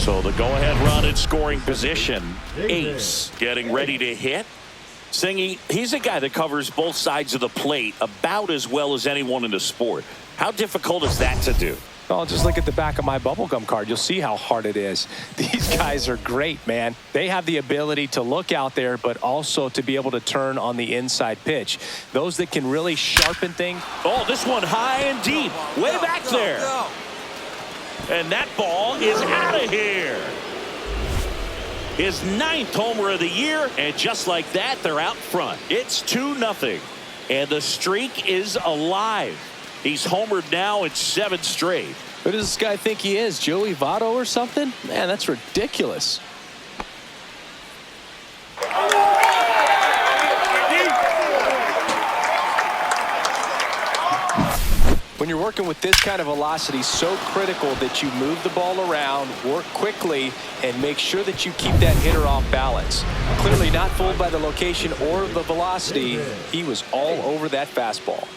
So the go-ahead run in scoring position. Ace getting ready to hit. Singy, he's a guy that covers both sides of the plate about as well as anyone in the sport. How difficult is that to do? Oh, just look at the back of my bubblegum card. You'll see how hard it is. These guys are great, man. They have the ability to look out there, but also to be able to turn on the inside pitch. Those that can really sharpen things. Oh, this one high and deep. Way back there. And that ball is out of here. His 9th homer of the year, and just like that, they're out front. It's 2-0, and the streak is alive. He's homered now in 7 straight. Who does this guy think he is, Joey Votto or something? Man, that's ridiculous. When you're working with this kind of velocity, so critical that you move the ball around, work quickly, and make sure that you keep that hitter off balance. Clearly not fooled by the location or the velocity. He was all over that fastball.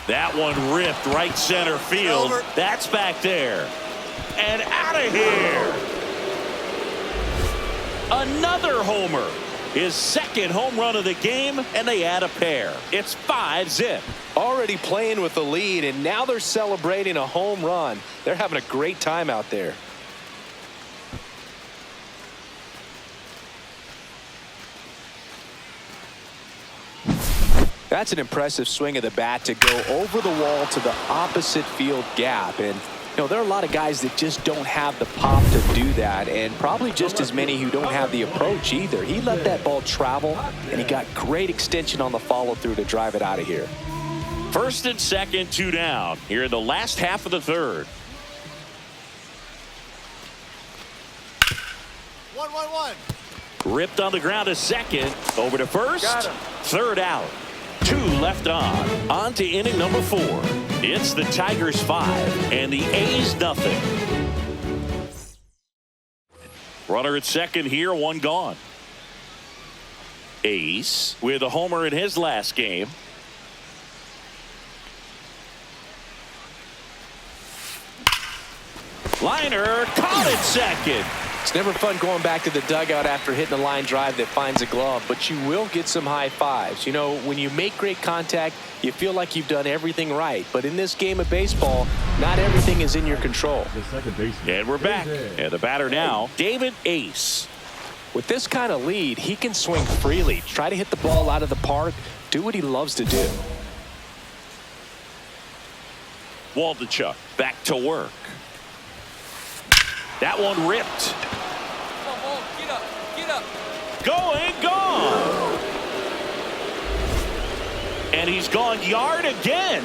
That one ripped right center field. That's back there. And out of here. Another homer. His 2nd home run of the game, and they add a pair. It's 5-zip. Already playing with the lead, and now they're celebrating a home run. They're having a great time out there. That's an impressive swing of the bat to go over the wall to the opposite field gap. And, you know, there are a lot of guys that just don't have the pop to do that, and probably just as many who don't have the approach either. He let that ball travel, and he got great extension on the follow-through to drive it out of here. 1st and 2nd, 2 down here in the last half of the 3rd. 1-1-1. Ripped on the ground to 2nd. Over to 1st. 3rd out. 2 left on to inning number 4. It's the Tigers 5 and the A's 0. Runner at 2nd here, 1 gone. Ace with a homer in his last game. Liner caught at 2nd. It's never fun going back to the dugout after hitting a line drive that finds a glove, but you will get some high fives. You know, when you make great contact, you feel like you've done everything right. But in this game of baseball, not everything is in your control. And we're back. And the batter now, David Ace. With this kind of lead, he can swing freely, try to hit the ball out of the park, do what he loves to do. Waldichuk back to work. That one ripped. Get up. Going, gone. And he's gone yard again.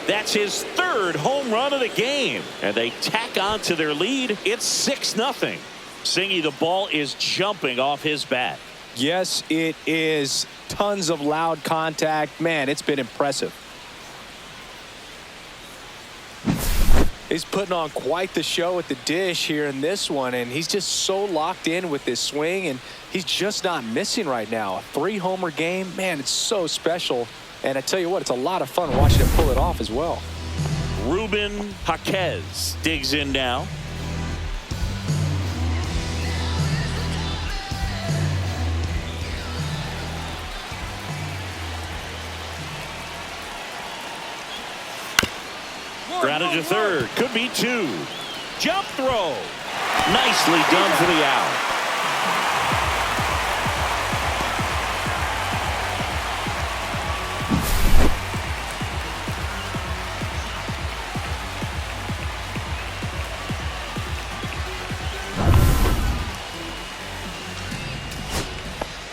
That's his 3rd home run of the game. And they tack on to their lead. It's 6-0. Singy, the ball is jumping off his bat. Yes, it is. Tons of loud contact. Man, it's been impressive. He's putting on quite the show at the dish here in this one, and he's just so locked in with this swing, and he's just not missing right now. A 3-homer game, man, it's so special. And I tell you what, it's a lot of fun watching him pull it off as well. Ruben Jaquez digs in now. Grounded to 3rd. Could be 2. Jump throw. Nicely done for the out.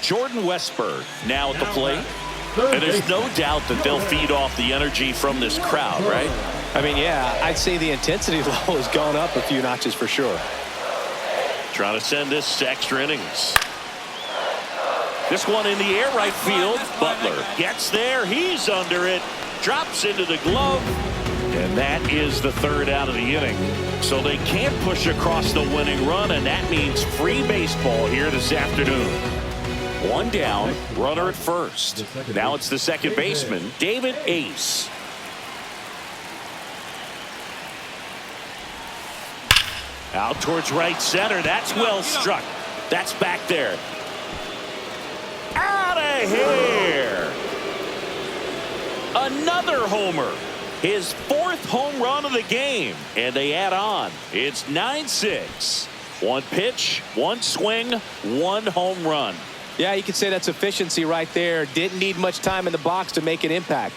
Jordan Westberg now at the plate. And there's no doubt that they'll feed off the energy from this crowd, right? I mean, yeah, I'd say the intensity level has gone up a few notches for sure. Trying to send this to extra innings. This one in the air, right field. Butler gets there. He's under it. Drops into the glove. And that is the third out of the inning. So they can't push across the winning run, and that means free baseball here this afternoon. One down, runner at first. Now it's the second baseman, David Ace. Out towards right center. That's well struck. That's back there. Out of here. Another homer. His fourth home run of the game. And they add on. It's 9-6. One pitch, one swing, one home run. Yeah, you could say that's efficiency right there. Didn't need much time in the box to make an impact.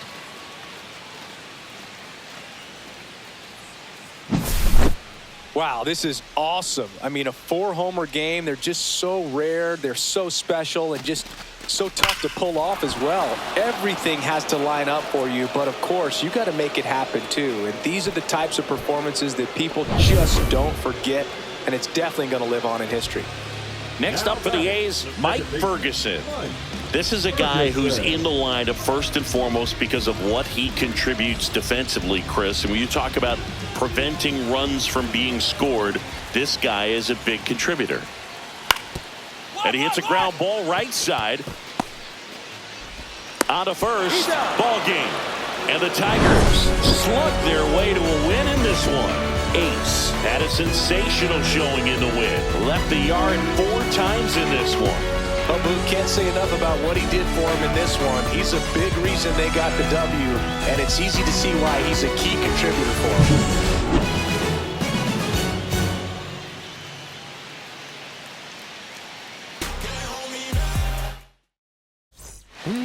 Wow, this is awesome. I mean, a 4-homer game. They're just so rare. They're so special and just so tough to pull off as well. Everything has to line up for you, but of course, you got to make it happen too. And these are the types of performances that people just don't forget, and it's definitely going to live on in history. Next up for the A's, Mike Ferguson. This is a guy who's in the lineup first and foremost because of what he contributes defensively, Chris. And when you talk about preventing runs from being scored, this guy is a big contributor. And he hits a ground ball right side. On to first, ball game. And the Tigers slug their way to a win in this one. Ace had a sensational showing in the win. Left the yard 4 times in this one. Oh, Boot, can't say enough about what he did for him in this one. He's a big reason they got the W, and it's easy to see why he's a key contributor for him.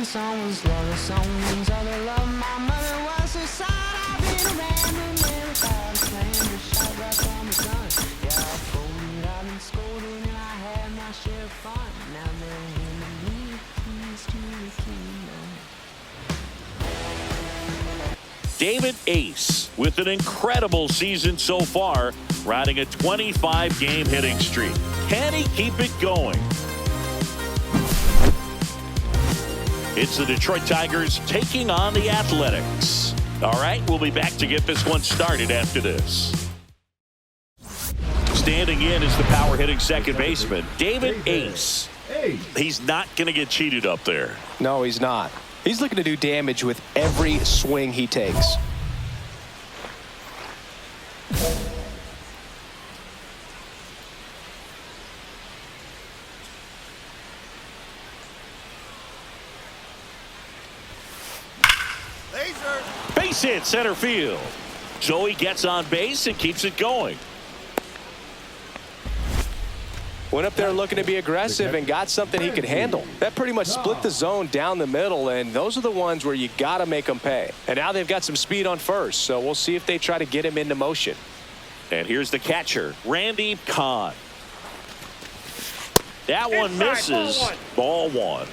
Someone's love is someone's other love. My mother was a son. I've been around the never thought of playing the shot right from the gun. Yeah, I've folded, I've been scolded, and I had my share of fun. Now they're handing me the keys to the kingdom. David Ace with an incredible season so far, riding a 25-game hitting streak. Can he keep it going? It's the Detroit Tigers taking on the Athletics. All right, we'll be back to get this one started after this. Standing in is the power hitting second baseman, David Ace. He's not going to get cheated up there. No, he's not. He's looking to do damage with every swing he takes. Base hit center field. So he gets on base and keeps it going. Went up there looking to be aggressive and got something he could handle. That pretty much split the zone down the middle, and those are the ones where you got to make them pay. And now they've got some speed on first, so we'll see if they try to get him into motion. And here's the catcher, Randy Kahn. That one misses. Ball one.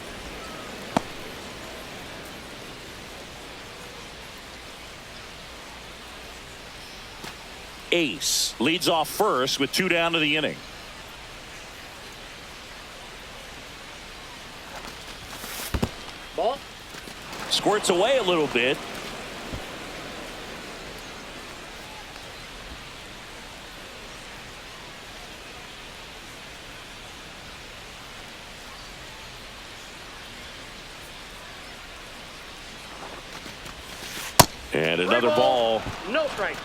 Ace leads off first with 2 down to the inning. Ball. Squirts away a little bit. And another ball. No strikes.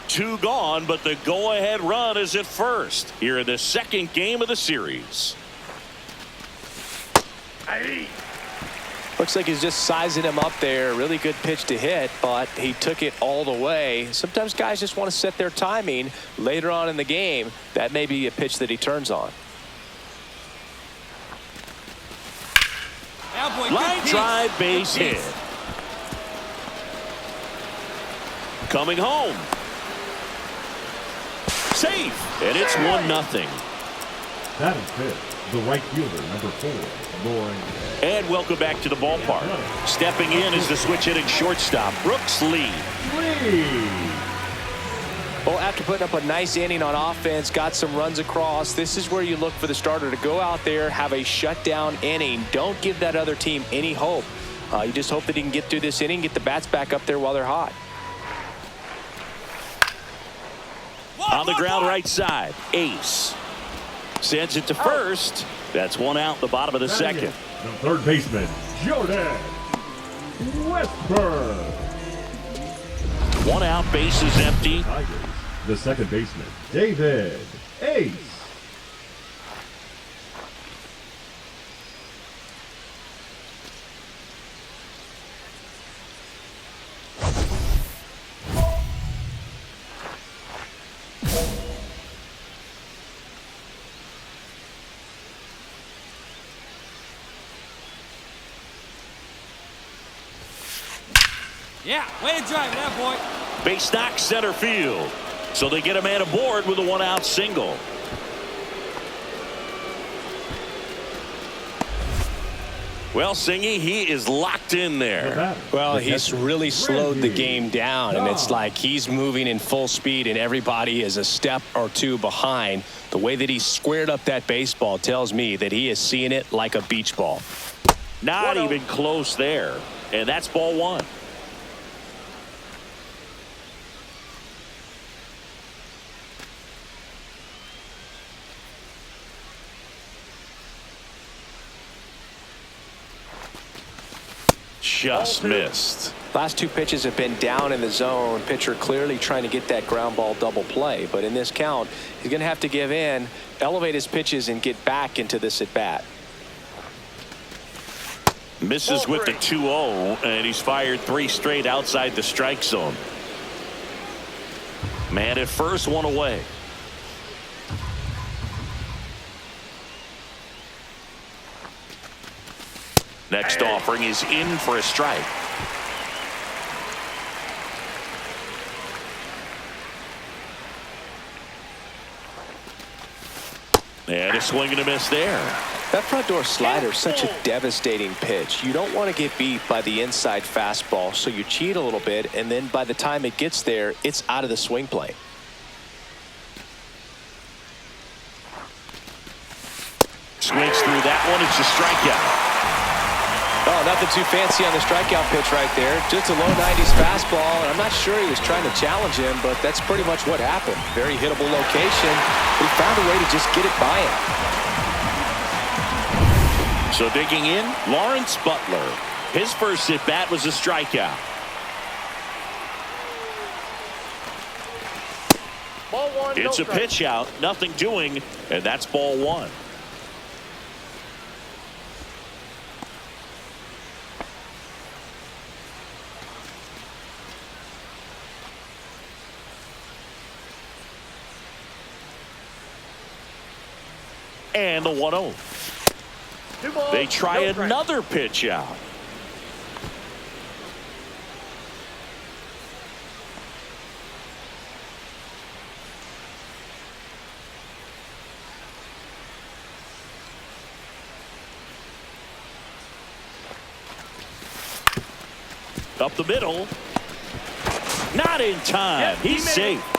2 gone, but the go-ahead run is at first here in the second game of the series. Looks like he's just sizing him up there. Really good pitch to hit, but he took it all the way. Sometimes guys just want to set their timing later on in the game. That may be a pitch that he turns on. Line drive, base hit. Coming home. Safe, and it's 1-0. That is good. The right fielder, number 4, Lauren. And welcome back to the ballpark. Stepping in is the switch hitting shortstop, Brooks Lee. Well, after putting up a nice inning on offense, got some runs across, this is where you look for the starter to go out there, have a shutdown inning. Don't give that other team any hope. You just hope that he can get through this inning, get the bats back up there while they're hot. On the ground right side, Ace sends it to first. That's one out in the bottom of the second. The third baseman, Jordan Westburg. One out, bases empty. Tigers, the second baseman, David Ace. Yeah, way to drive that, boy. Base knock center field. So they get a man aboard with a one-out single. Well, Singy, he is locked in there. Well, he's really slowed the game down, and it's like he's moving in full speed, and everybody is a step or two behind. The way that he squared up that baseball tells me that he is seeing it like a beach ball. Not even close there. And that's ball one. Just missed. Last two pitches have been down in the zone. Pitcher clearly trying to get that ground ball double play. But in this count, he's going to have to give in, elevate his pitches, and get back into this at bat. Misses with the 2-0, and he's fired 3 straight outside the strike zone. Man at first, one away. Next offering is in for a strike. And a swing and a miss there. That front door slider is such a devastating pitch. You don't want to get beat by the inside fastball, so you cheat a little bit, and then by the time it gets there, it's out of the swing plane. Swings through that one. It's a strikeout. Oh, nothing too fancy on the strikeout pitch right there. Just a low 90s fastball, and I'm not sure he was trying to challenge him, but that's pretty much what happened. Very hittable location, but he found a way to just get it by him. So digging in, Lawrence Butler. His first at-bat was a strikeout. Ball one. It's no a strike. pitch out, nothing doing, and that's ball one. And the 1-0. Two balls, They try no strike. another pitch out. Up the middle. Not in time. Yep, he He's made safe.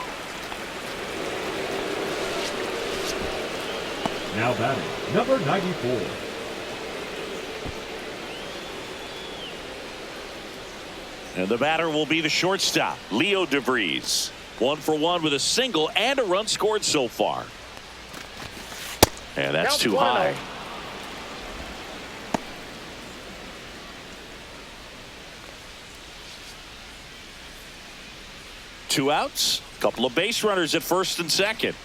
Now batting, number 94. And the batter will be the shortstop, Leo DeVries. 1 for 1 with a single and a run scored so far. And that's Count too 1-0. high. Two outs, couple of base runners at first and second.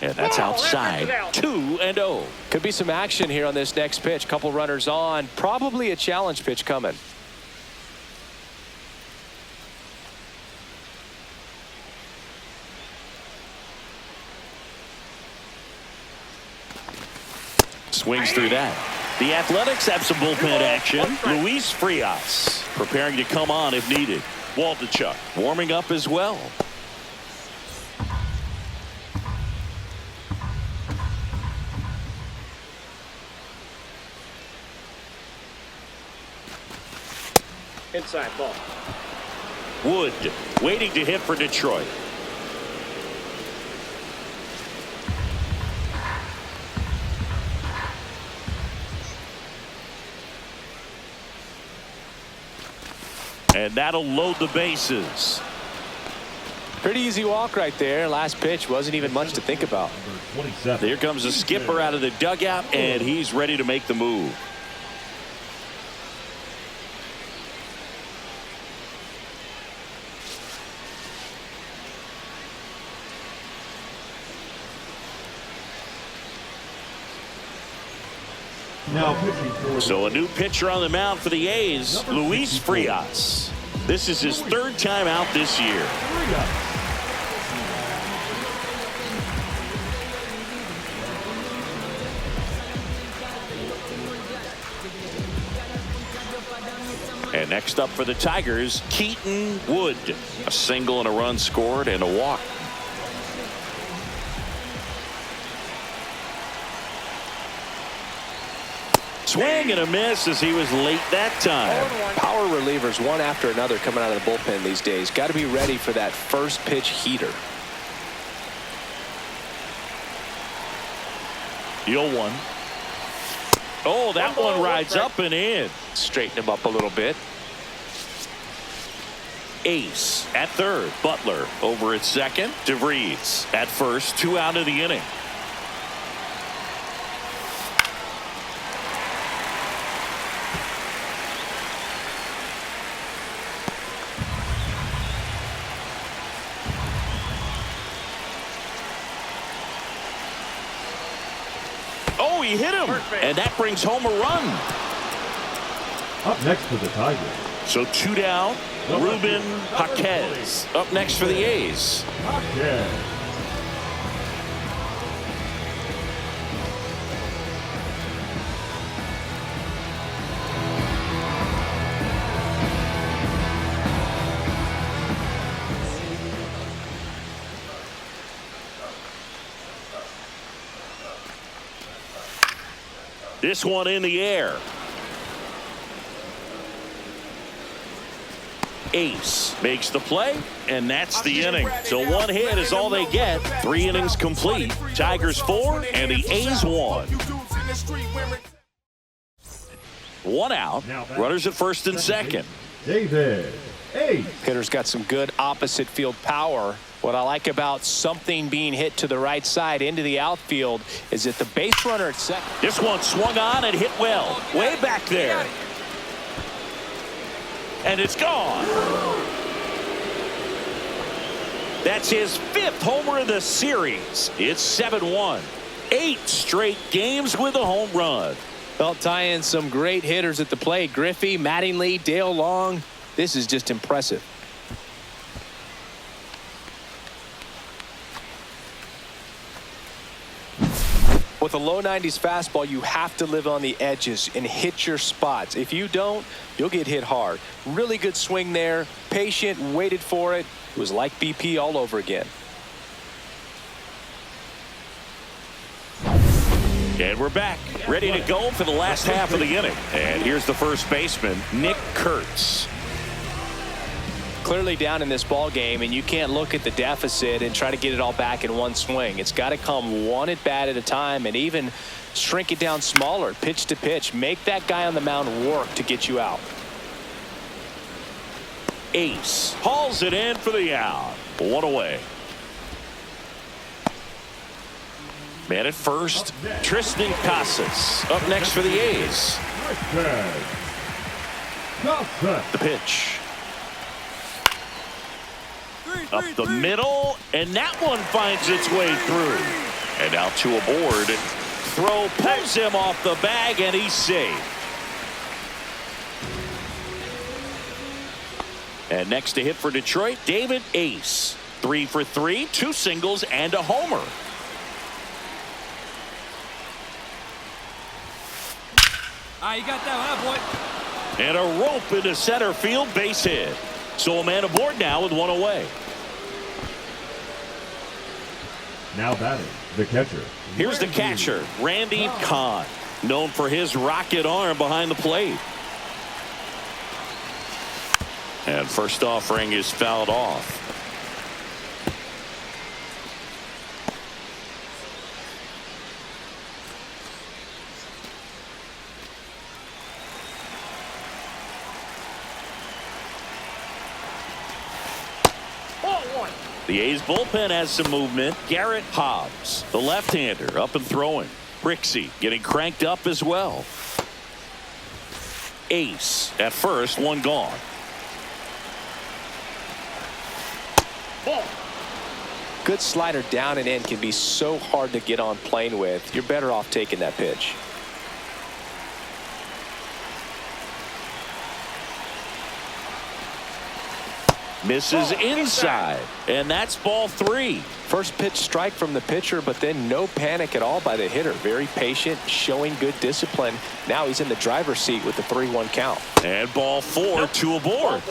And that's outside. 2-0. Could be some action here on this next pitch. Couple runners on. Probably a challenge pitch coming. Swings through that. The Athletics have some bullpen action. Luis Frias preparing to come on if needed. Waldichuk warming up as well. Inside ball. Wood waiting to hit for Detroit. And that'll load the bases. Pretty easy walk right there. Last pitch wasn't even much to think about. Number 27. Here comes the skipper out of the dugout, and he's ready to make the move. Now pitching for So a new pitcher on the mound for the A's, Luis Frias. This is his third time out this year. Frias. And next up for the Tigers, Keaton Wood. A single and a run scored and a walk. Swing and a miss as he was late that time. Power relievers one after another coming out of the bullpen these days. Got to be ready for that first pitch heater. 0-1. Oh, that one rides up and in. Straighten him up a little bit. Ace at third. Butler over at second. DeVries at first. 2 out of the inning. Oh, he hit him. And that brings home a run. Up next for the Tigers. So 2 down. Ruben Jaquez up next for the A's. Jaquez. This one in the air. Ace makes the play, and that's the inning. So 1 hit is all they get. 3 innings complete. Tigers 4 and the A's 1. 1 out. Runners at first and second. David. Ace. Hitter's got some good opposite field power. What I like about something being hit to the right side into the outfield is that the base runner at second. This one swung on and hit well. Way back there. And it's gone. That's his 5th homer of the series. It's 7-1. 8 straight games with a home run. Well, tie in some great hitters at the plate. Griffey, Mattingly, Dale Long. This is just impressive. With a low 90s fastball, you have to live on the edges and hit your spots. If you don't, you'll get hit hard. Really good swing there. Patient, waited for it. It was like BP all over again. And we're back, ready to go for the last half of the inning. And here's the first baseman, Nick Kurtz. Clearly down in this ball game, and you can't look at the deficit and try to get it all back in one swing. It's got to come one at bat at a time, and even shrink it down smaller, pitch to pitch. Make that guy on the mound work to get you out. Ace hauls it in for the out. 1 away. Man at first, Tristan Casas up next for the A's. The pitch. Up the middle, and that one finds its way through. And out to a board. Throw pulls him off the bag, and he's safe. And next to hit for Detroit, David Ace. 3 for 3, 2 singles, and a homer. You got that one, boy. And a rope into center field, base hit. So a man aboard now with 1 away. Now batting, the catcher. Here's the catcher, Randy Kahn, known for his rocket arm behind the plate. And first offering is fouled off. The A's bullpen has some movement. Garrett Hobbs, the left-hander, up and throwing. Brixey getting cranked up as well. Ace at first, one gone. Good slider down and in can be so hard to get on plane with. You're better off taking that pitch. Misses inside, and that's ball 3. First pitch strike from the pitcher, but then no panic at all by the hitter. Very patient, showing good discipline. Now he's in the driver's seat with the 3-1 count. And ball 4, 2 aboard.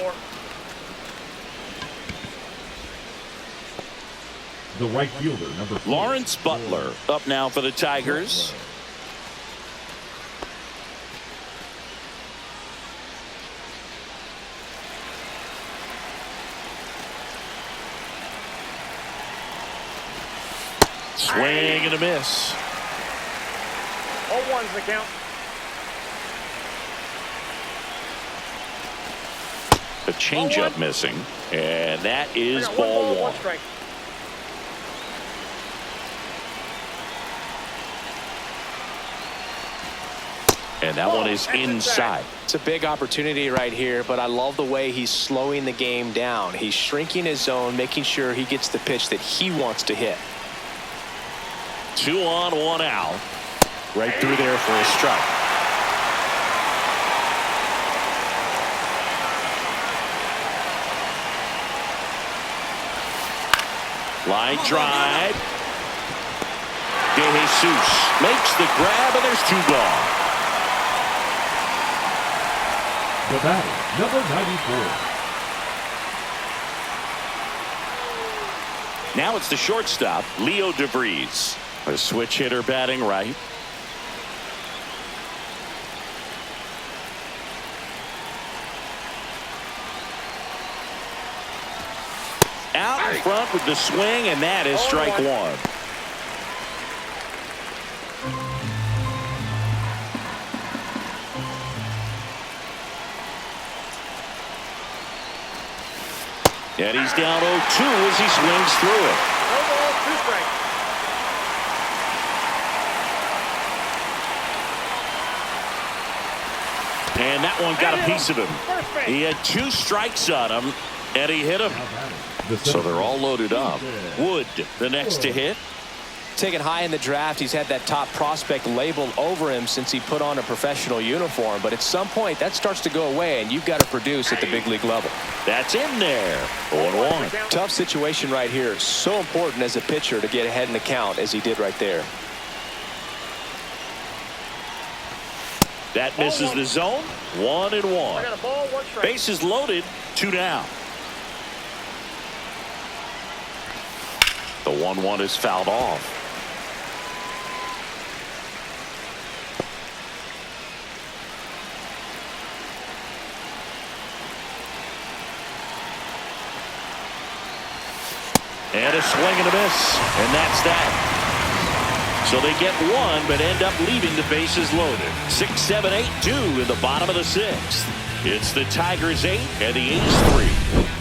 The right fielder, number 4. Lawrence Butler up now for the Tigers. Swing and a miss. 0-1's the count. The changeup missing, and that is ball 1. Strike. And that one is inside. It's a big opportunity right here, but I love the way he's slowing the game down. He's shrinking his zone, making sure he gets the pitch that he wants to hit. 2 on, 1 out. Right through there for a strike. Line drive. De Jesus makes the grab, and there's 2 gone. The batter, number 94. Now it's the shortstop, Leo DeVries. A switch hitter batting right. Out in front with the swing, and that is strike 1. And he's down 0-2 as he swings through it. 2 strikes. And that one got a piece of him. He had 2 strikes on him, and he hit him. So they're all loaded up. Wood, the next to hit. Taken high in the draft, he's had that top prospect labeled over him since he put on a professional uniform. But at some point, that starts to go away, and you've got to produce at the big league level. That's in there. 0-1. Tough situation right here. So important as a pitcher to get ahead in the count as he did right there. That misses the zone. 1-1. I got a ball, 1 strike. Bases loaded. 2 down. The 1-1 is fouled off. And a swing and a miss. And that's that. So they get 1, but end up leaving the bases loaded. 6, 7, 8, 2 in the bottom of the 6th. It's the Tigers 8 and the A's 3.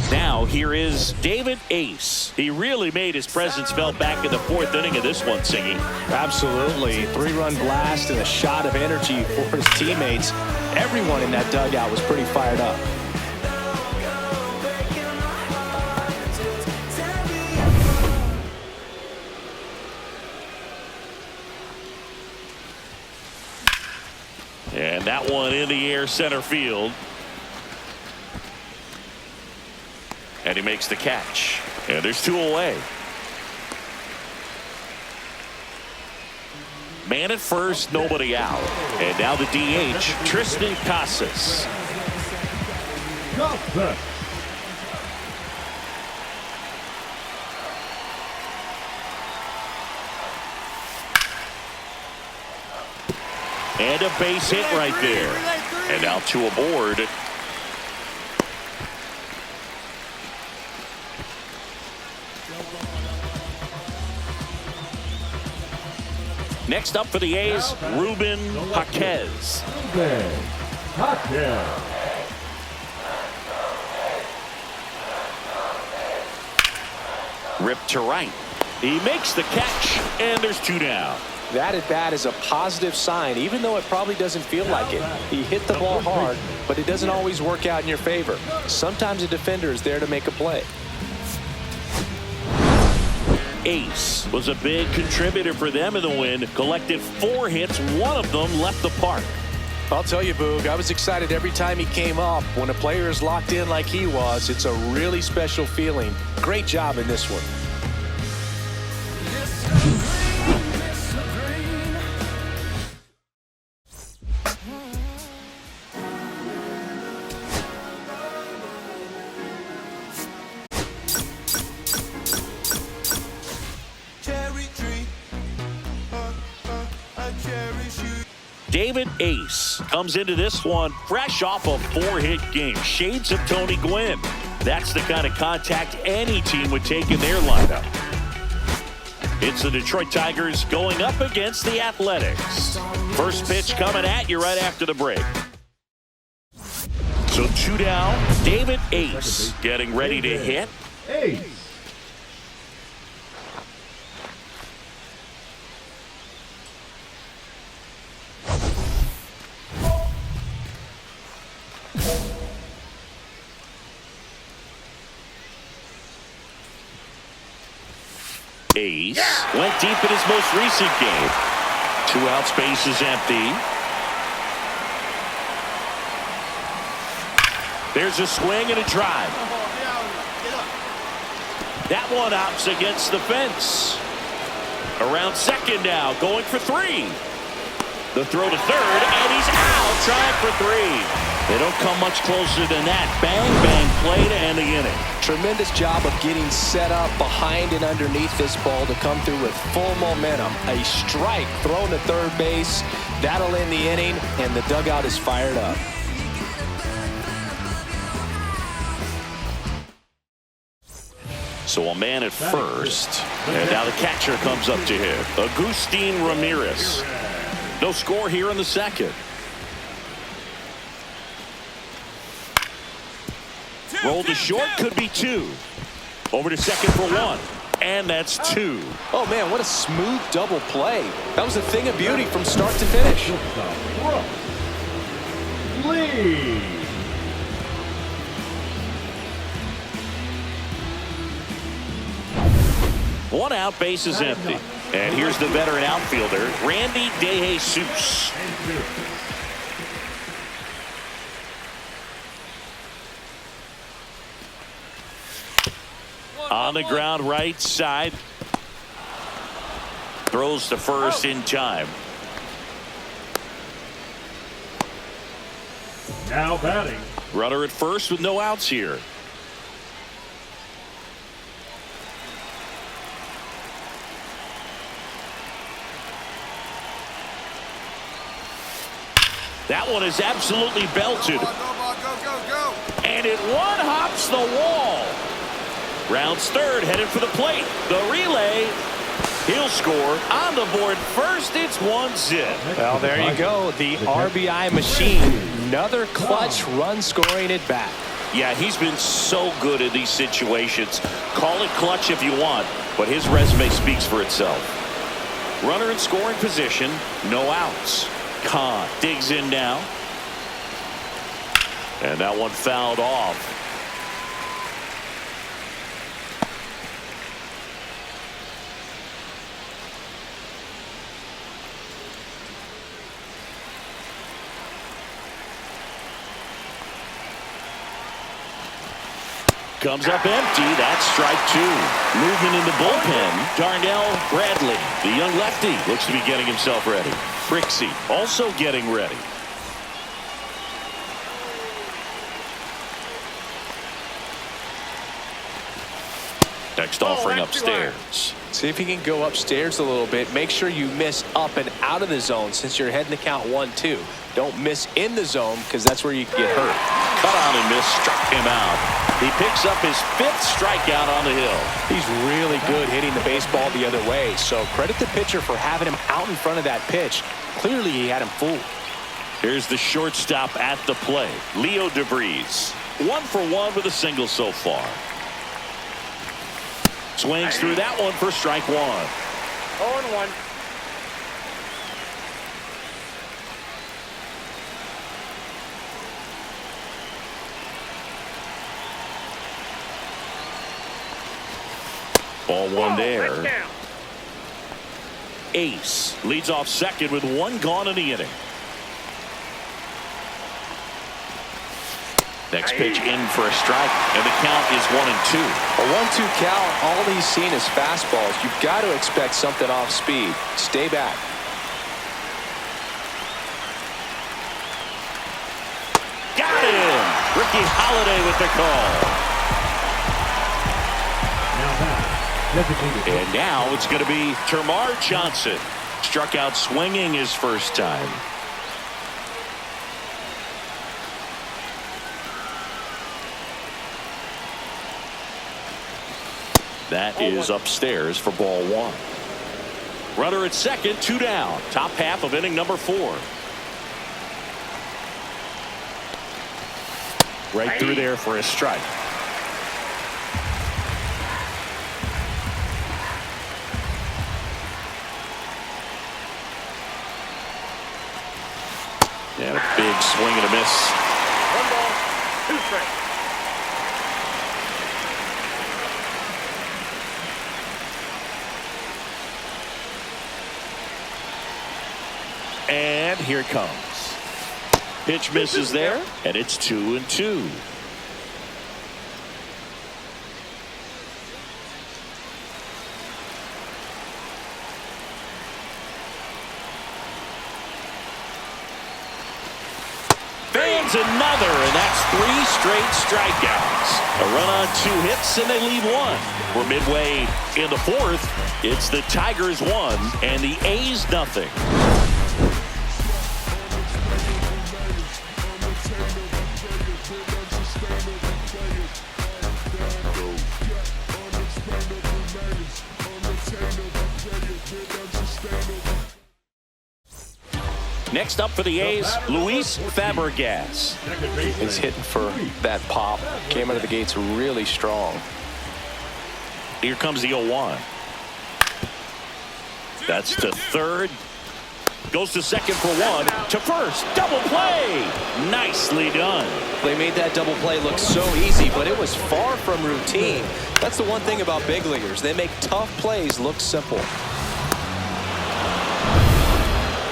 Now here is David Ace. He really made his presence felt back in the 4th inning of this one, Singy. Absolutely. 3-run blast and a shot of energy for his teammates. Everyone in that dugout was pretty fired up. And that one in the air center field. And he makes the catch. And there's 2 away. Man at first, nobody out. And now the DH, Tristan Casas. And a base hit right there. And now 2 aboard. Next up for the A's, Ruben Jaquez. Ruben Jaquez. Ripped to right. He makes the catch, and there's 2 down. That at bat is a positive sign, even though it probably doesn't feel like it. He hit the ball hard, but it doesn't always work out in your favor. Sometimes a defender is there to make a play. Ace was a big contributor for them in the win. Collected 4 hits. 1 of them left the park. I'll tell you, Boog, I was excited every time he came up. When a player is locked in like he was, it's a really special feeling. Great job in this one. David Ace comes into this one fresh off a 4-hit game. Shades of Tony Gwynn. That's the kind of contact any team would take in their lineup. It's the Detroit Tigers going up against the Athletics. First pitch coming at you right after the break. So 2 down. David Ace getting ready to hit. Ace. Ace went deep in his most recent game. 2 out, space is empty. There's a swing and a drive. That one opts against the fence. Around second now, going for 3. The throw to third, and he's out, trying for 3. They don't come much closer than that. Bang, bang play to end the inning. Tremendous job of getting set up behind and underneath this ball to come through with full momentum. A strike thrown to third base. That'll end the inning, and the dugout is fired up. So a man at first, and now the catcher comes up to him. Agustin Ramirez. No score here in the second. Rolled to short, could be 2. Over to second for 1. And that's 2. Oh, man, what a smooth double play. That was a thing of beauty from start to finish. Lee. 1 out, base is empty. And here's the veteran outfielder, Randy DeJesus. On the ground right side. Throws to first in time. Now batting. Runner at first with no outs here. That one is absolutely belted. And it one-hops the wall. Rounds third, headed for the plate. The relay. He'll score on the board first. It's 1-0. Well, there you go. The RBI machine. Another clutch run scoring at bat. Yeah, he's been so good in these situations. Call it clutch if you want, but his resume speaks for itself. Runner in scoring position, no outs. Kahn digs in now. And that one fouled off. Comes up empty. That's strike 2. Movement in the bullpen. Darnell Bradley, the young lefty, looks to be getting himself ready. Trixie also getting ready. Next offering upstairs. See if you can go upstairs a little bit. Make sure you miss up and out of the zone since you're heading to count 1-2. Don't miss in the zone because that's where you can get hurt. Cut on and miss, struck him out. He picks up his 5th strikeout on the hill. He's really good hitting the baseball the other way. So credit the pitcher for having him out in front of that pitch. Clearly he had him fooled. Here's the shortstop at the plate, Leo DeVries. 1 for 1 with a single so far. Swings through that one for strike 1. 0-1. Ball 1 there. Right down. Ace leads off second with 1 gone in the inning. Next pitch in for a strike, and the count is 1-2. A 1-2 count, all he's seen is fastballs. You've got to expect something off speed. Stay back. Got him! Ricky Holiday with the call. And now it's going to be Termarr Johnson. Struck out swinging his first time. That is upstairs for ball 1. Runner at second, 2 down. Top half of inning number 4. Right through there for a strike. And a big swing and a miss. 1 ball, 2 strikes. And here it comes. Pitch misses there, and it's 2-2. Fans another, and that's 3 straight strikeouts. A run on 2 hits, and they leave 1. We're midway in the 4th. It's the Tigers 1 and the A's nothing. Next up for the A's, Luis Fabregas. He's hitting for that pop. Came out of the gates really strong. Here comes the 0-1. That's to third. Goes to second for 1. To first. Double play. Nicely done. They made that double play look so easy, but it was far from routine. That's the one thing about big leaguers. They make tough plays look simple.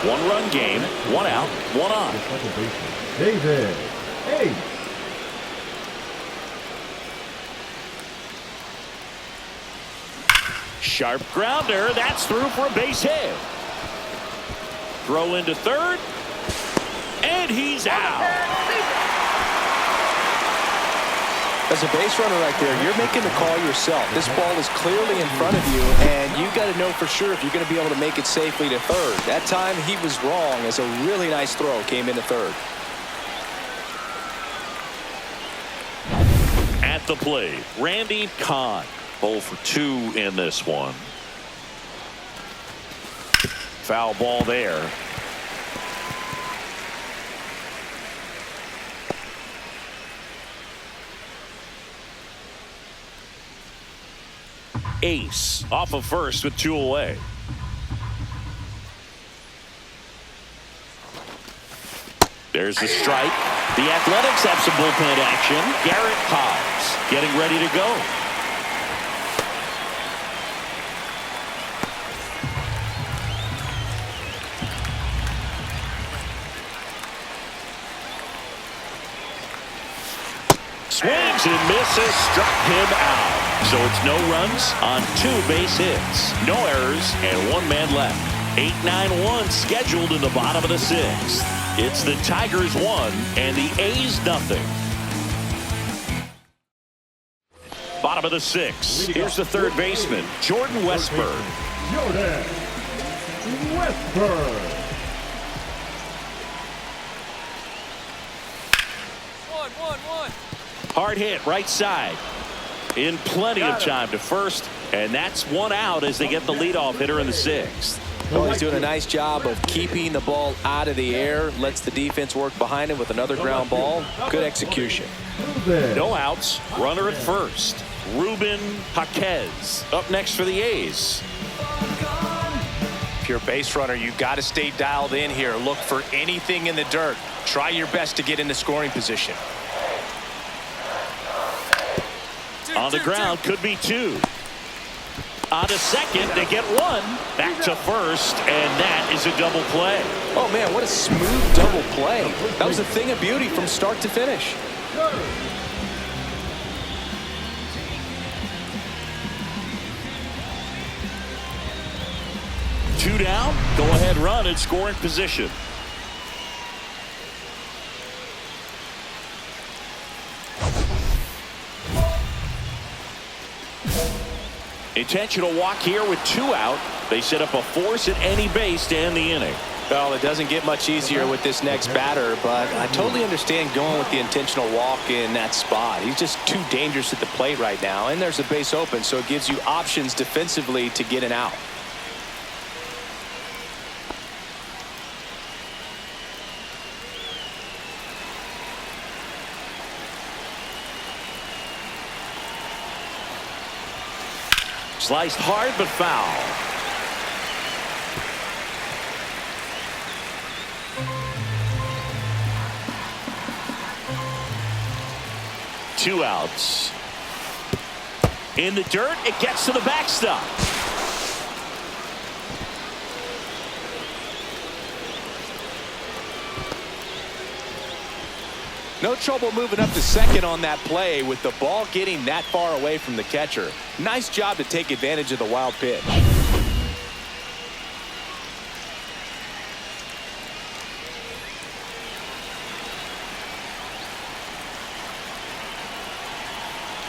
1-run game, 1 out, 1 on. David. Hey. Sharp grounder. That's through for a base hit. Throw into third. And he's out. As a base runner right there, you're making the call yourself. This ball is clearly in front of you, and you got to know for sure if you're going to be able to make it safely to third. That time he was wrong, as a really nice throw came into third. At the plate, Randy Kahn. 0 for 2 in this one. Foul ball there. Ace off of first with 2 away. There's the strike. The Athletics have some bullpen action. Garrett Hobbs getting ready to go. Swings and misses, struck him out. So it's no runs on 2 base hits, no errors, and 1 man left. 8-9-1 scheduled in the bottom of the 6th. It's the Tigers 1 and the A's nothing. Bottom Bottom of the 6th. Here's the third baseman, Jordan Westberg. Jordan Westberg. One. Hard hit right side. In plenty of time to first. And that's one out as they get the leadoff hitter in the 6th. Well, he's doing a nice job of keeping the ball out of the air. Lets the defense work behind him with another ground ball. Good execution. No outs. Runner at first. Ruben Jaquez up next for the A's. If you're a base runner, you've got to stay dialed in here. Look for anything in the dirt. Try your best to get into scoring position. On the ground, could be 2. On to second, they get 1. Back to first, and that is a double play. Oh, man, what a smooth double play. That was a thing of beauty from start to finish. Two down, go-ahead run in scoring position. Intentional walk here with 2 out. They set up a force at any base to end the inning. Well, it doesn't get much easier with this next batter, but I totally understand going with the intentional walk in that spot. He's just too dangerous at the plate right now, and there's a base open, so it gives you options defensively to get an out. Sliced hard but foul. Two outs. In the dirt, it gets to the backstop. No trouble moving up to second on that play with the ball getting that far away from the catcher. Nice job to take advantage of the wild pitch.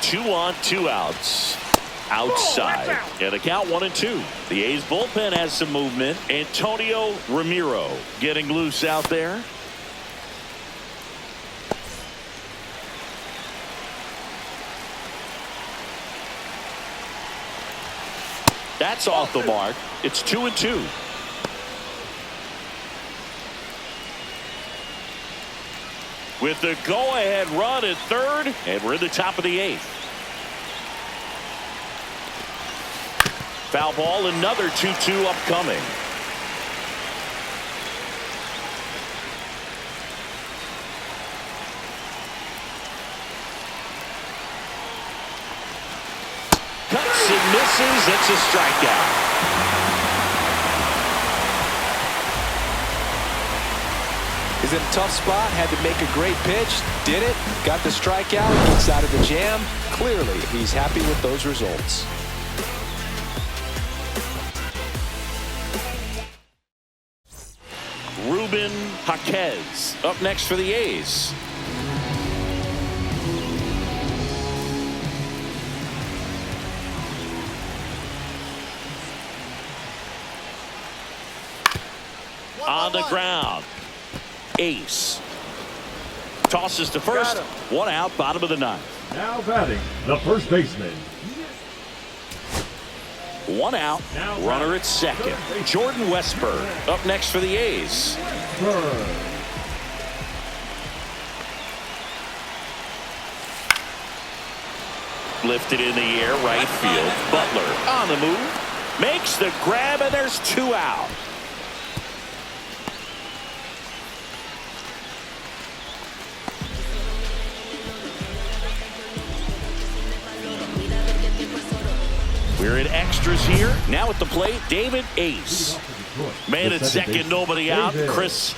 Two on, 2 outs. Outside. And the count 1-2. The A's bullpen has some movement. Antonio Ramiro getting loose out there. That's off the mark. It's 2-2. With the go-ahead run at third, and we're in the top of the 8th. Foul ball, another 2-2 upcoming. Cuts and misses. It's a strikeout. He's in a tough spot, had to make a great pitch, did it, got the strikeout, gets out of the jam. Clearly, he's happy with those results. Ruben Jaquez up next for the A's. On the ground. Ace. Tosses to first. 1 out, bottom of the 9th. Now batting, the first baseman. 1 out. Runner at second. Jordan Westberg up next for the A's. Lifted in the air, right field. Butler on the move. Makes the grab, and there's 2 out. We're in extras here. Now at the plate, David Ace. Man at second, nobody out. Chris,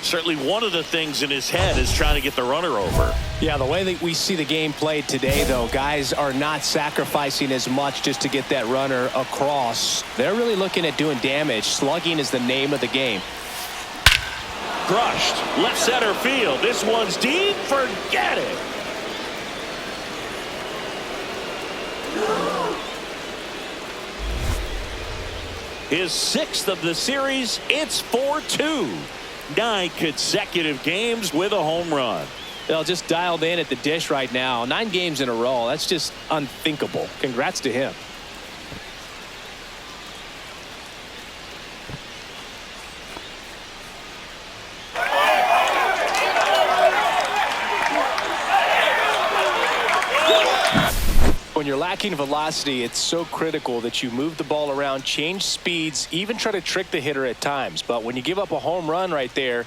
certainly one of the things in his head is trying to get the runner over. Yeah, the way that we see the game played today, though, guys are not sacrificing as much just to get that runner across. They're really looking at doing damage. Slugging is the name of the game. Crushed. Left center field. This one's deep. Forget it. His 6th of the series. It's 4-2. 9 consecutive games with a home run. They'll just dialed in at the dish right now. 9 games in a row. That's just unthinkable. Congrats to him. When you're lacking velocity, it's so critical that you move the ball around, change speeds, even try to trick the hitter at times. But when you give up a home run right there,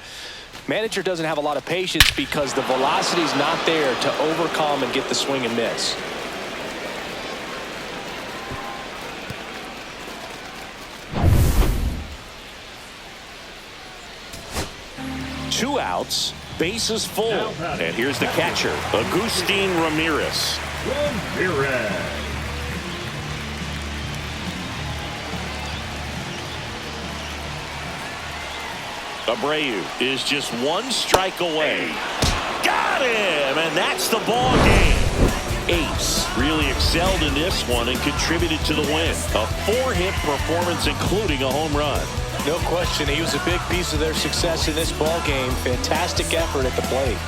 manager doesn't have a lot of patience because the velocity is not there to overcome and get the swing and miss. Two outs, bases full. And here's the catcher, Agustin Ramirez. Ramirez. Abreu is just 1 strike away. Got him, and that's the ball game. Ace really excelled in this one and contributed to the win. A 4-hit performance, including a home run. No question, he was a big piece of their success in this ball game. Fantastic effort at the plate.